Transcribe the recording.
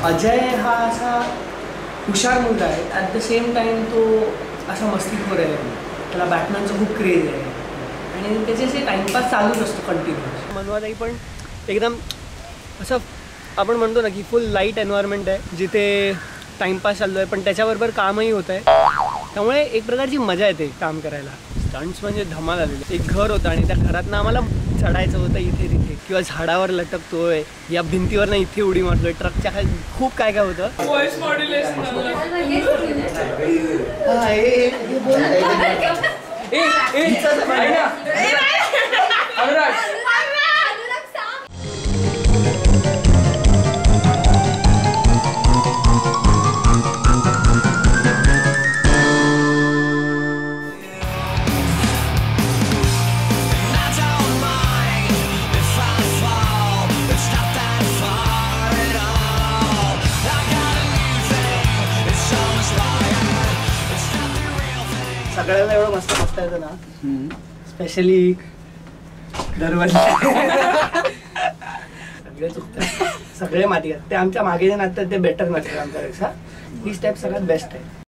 अजय हा असा हुशार मुलगा आहे, ॲट द सेम टाइम तो असा मस्तीखोर आहे, त्याला बॅटमॅनचं खूप क्रेज आहे आणि त्याचे असे टाइमपास चालूच असतो कंटिन्युअस. मनवाताई पण एकदम असं आपण म्हणतो ना की फुल लाईट एन्व्हायरमेंट आहे जिथे टाइमपास चाललो आहे पण त्याच्याबरोबर कामही होत आहे, त्यामुळे एक प्रकारची मजा येते काम करायला. स्टंट्स म्हणजे धमाल आलेले. एक घर होतं आणि त्या घरातनं आम्हाला चढायचं होतं इथे तिथे, किंवा झाडावर लटकतोय, या भिंतीवर ना इथे उडी मारतोय, ट्रकच्या खाली खूप काय काय होतं. व्हॉइस मॉड्युलेशन सगळ्याला एवढं मस्त बसता येतं ना, स्पेशली दरवाजा. सगळे चुकतात, सगळे माती ते आमच्या मागे जे नाचतात ते बेटर नाचतात आमच्यापेक्षा. ही स्टेप सगळ्यात बेस्ट आहे.